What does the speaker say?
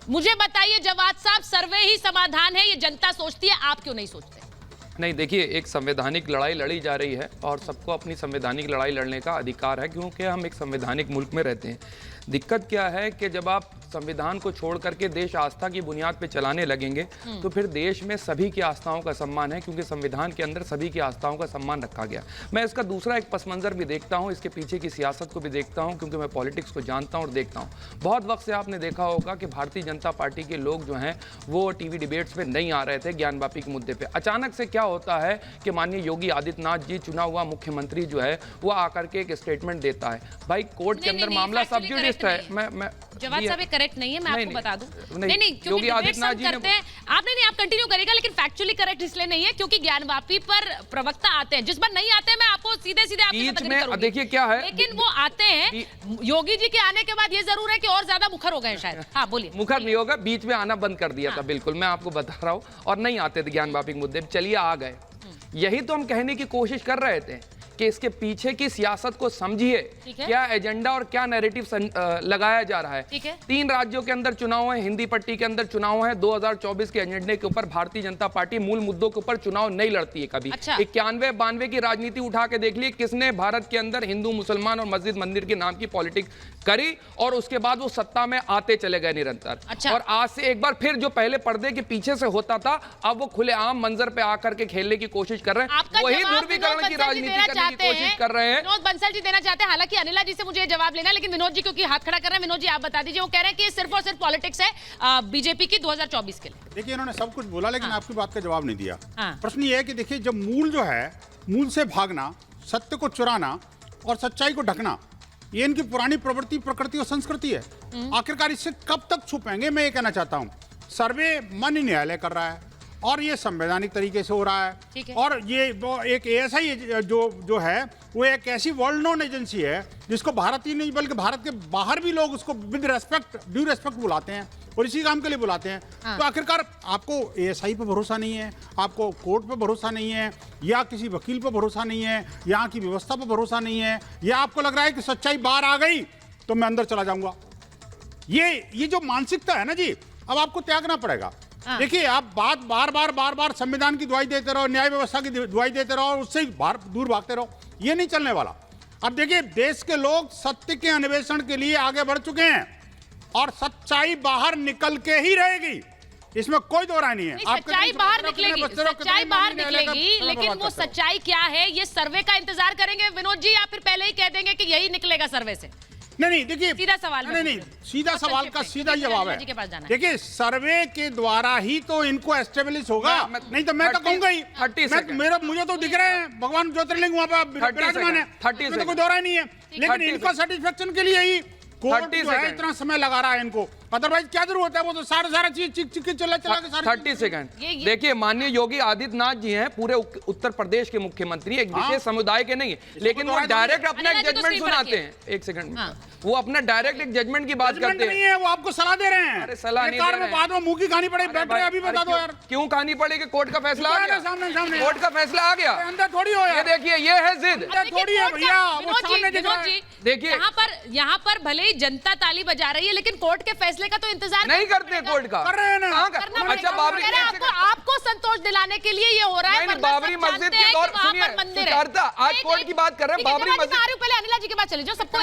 मुझे बताइए जवाद साहब, सर्वे ही समाधान है, ये जनता सोचती है, आप क्यों नहीं सोचते? नहीं, देखिए, एक संवैधानिक लड़ाई लड़ी जा रही है और सबको अपनी संवैधानिक लड़ाई लड़ने का अधिकार है, क्योंकि हम एक संवैधानिक मुल्क में रहते हैं। दिक्कत क्या है कि जब आप संविधान को छोड़ करके देश आस्था की बुनियाद पे चलाने लगेंगे तो फिर देश में सभी की आस्थाओं का सम्मान है, क्योंकि संविधान के अंदर सभी की आस्थाओं का सम्मान रखा गया। मैं इसका दूसरा एक पस मंजर भी देखता हूँ, इसके पीछे की सियासत को भी देखता हूँ, क्योंकि मैं पॉलिटिक्स को जानता हूँ और देखता हूँ। बहुत वक्त से आपने देखा होगा कि भारतीय जनता पार्टी के लोग जो हैं वो टीवी डिबेट्स पे नहीं आ रहे थे ज्ञानवापी के मुद्दे पर। अचानक से क्या होता है कि माननीय योगी आदित्यनाथ जी, चुना हुआ मुख्यमंत्री जो है, वो आकर के एक स्टेटमेंट देता है। भाई, कोर्ट के अंदर मामला सब जुडिस्ट है। मैं जवाब साहब करेक्ट नहीं है, मैं आपको बता दूं। नहीं, क्योंकि आदित्यनाथ जी करते हैं आप नहीं, आप कंटिन्यू करेगा, लेकिन फैक्चुअली करेक्ट इसलिए नहीं है क्योंकि ज्ञानवापी पर प्रवक्ता आते हैं, जिस बार नहीं आते हैं मैं आपको सीधे आपसे देखिए क्या है, लेकिन वो आते हैं। योगी जी के आने के बाद ये जरूर है कि और ज्यादा मुखर हो गए शायद। हाँ बोलिए। मुखर नहीं होगा, बीच में आना बंद कर दिया था, बिल्कुल मैं आपको बता रहा हूँ, और नहीं आते थे ज्ञानवापी के मुद्दे। चलिए आ गए, यही तो हम कहने की कोशिश कर रहे थे कि इसके पीछे की सियासत को समझिए, क्या एजेंडा और क्या नैरेटिव लगाया जा रहा है। 3 राज्यों के अंदर चुनाव है, हिंदी पट्टी के अंदर चुनाव है। 2024 के एजेंडे के ऊपर भारतीय जनता पार्टी मूल मुद्दों के ऊपर चुनाव नहीं लड़ती है कभी। 91-92 की राजनीति उठा के देख ली, किसने भारत के अंदर हिंदू मुसलमान और मस्जिद मंदिर के नाम की पॉलिटिक्स करी, और उसके बाद वो सत्ता में आते चले गए निरंतर। और आज से एक बार फिर जो पहले पर्दे के पीछे से होता था, अब वो खुलेआम मंजर पे आकर के खेलने की कोशिश कर रहे हैं। वही ध्रुवीकरण की राजनीति कोशिश कर रहे हैं। विनोद बंसल जी देना चाहते हैं, हालांकि अनिला जी से मुझे जवाब लेना है, लेकिन विनोद जी क्योंकि हाथ खड़ा कर रहे हैं, विनोद जी आप बता दीजिए। वो कह रहे हैं कि सिर्फ और सिर्फ पॉलिटिक्स है बीजेपी की 2024 के लिए। देखिए, इन्होंने सब कुछ बोला, लेकिन आपकी बात का जवाब नहीं दिया। प्रश्न ये है कि देखिए, जब मूल जो है, मूल से भागना, सत्य को चुराना और सच्चाई को ढकना, ये इनकी पुरानी प्रवृत्ति, प्रकृति और संस्कृति है। आखिरकार इससे कब तक छुपेंगे, मैं ये कहना चाहता हूँ। सर्वे माननीय न्यायालय कर रहा है और ये संवैधानिक तरीके से हो रहा है, और ये एक ऐसा ही जो है वो एक ऐसी वर्ल्ड नोन एजेंसी है जिसको भारत ही नहीं बल्कि भारत के बाहर भी लोग उसको विद रेस्पेक्ट, ड्यू रेस्पेक्ट बुलाते हैं और इसी काम के लिए बुलाते हैं। तो आखिरकार आपको एएसआई पे भरोसा नहीं है, आपको कोर्ट पे भरोसा नहीं है, या किसी वकील पे भरोसा नहीं है, यहाँ की व्यवस्था पे भरोसा नहीं है, या आपको लग रहा है कि सच्चाई बाहर आ गई तो मैं अंदर चला जाऊंगा। ये जो मानसिकता है ना जी, अब आपको त्यागना पड़ेगा। देखिए, आप बार बार संविधान की दुहाई देते रहो, न्याय व्यवस्था की दुहाई देते रहो और उससे दूर भागते रहो, ये नहीं चलने वाला। अब देखिए, देश के लोग सत्य के अन्वेषण के लिए आगे बढ़ चुके हैं और सच्चाई बाहर निकल के ही रहेगी, इसमें कोई दो राय नहीं है। सच्चाई बाहर निकलेगी, सच्चाई बाहर निकलेगी, लेकिन वो सच्चाई क्या है ये सर्वे का इंतजार करेंगे विनोद जी, या फिर पहले ही कह देंगे कि यही निकलेगा सर्वे से? नहीं, देखिए, सीधा सवाल नहीं, सीधा सवाल का सीधा जवाब है। देखिए, सर्वे के द्वारा ही तो इनको एस्टेब्लिश होगा, नहीं तो मैं तो कहूंगा ही, मुझे तो दिख रहे हैं भगवान ज्योतिर्लिंग वहां पर विराजमान है, तो कोई दो राय नहीं है। लेकिन इनको सेटिस्फेक्शन के लिए ही कोर्ट जो है इतना समय लगा रहा है इनको, अदरवाइज क्या जरूरत है? वो तो सारा चीज चिक चला के 30 सेकंड। देखिए, माननीय योगी आदित्यनाथ जी हैं पूरे उत्तर प्रदेश के मुख्यमंत्री, एक विशेष समुदाय के नहीं है, लेकिन वो डायरेक्ट अपना एक जजमेंट सुनाते हैं। एक सेकंड, वो अपना डायरेक्ट एक जजमेंट की बात करते हैं। वो आपको सलाह दे रहे हैं। अरे सलाह नहीं दे रहे हैं, बाद में मुंह की कहानी पड़ेगी, बैठ रहे अभी बता दो यार। क्यों कहानी पड़ेगी? कोर्ट का फैसला आ गया, सामने कोर्ट का फैसला आ गया, अंदर थोड़ी हो। ये देखिए, ये है जिद, थोड़ी है भैया। देखिए, यहाँ पर भले ही जनता ताली बजा रही है, लेकिन कोर्ट के फैसले का तो इंतजार नहीं करते। कोर्ट का कर रहे हैं ना। अच्छा, बाबरी आपको संतोष दिलाने के लिए ये हो रहा है। बाबरी मस्जिद के दौर, सुनिए, आज कोर्ट की बात कर रहे हैं, बाबरी मस्जिद। पहले अनिला जी के बाद चले जाओ, सबको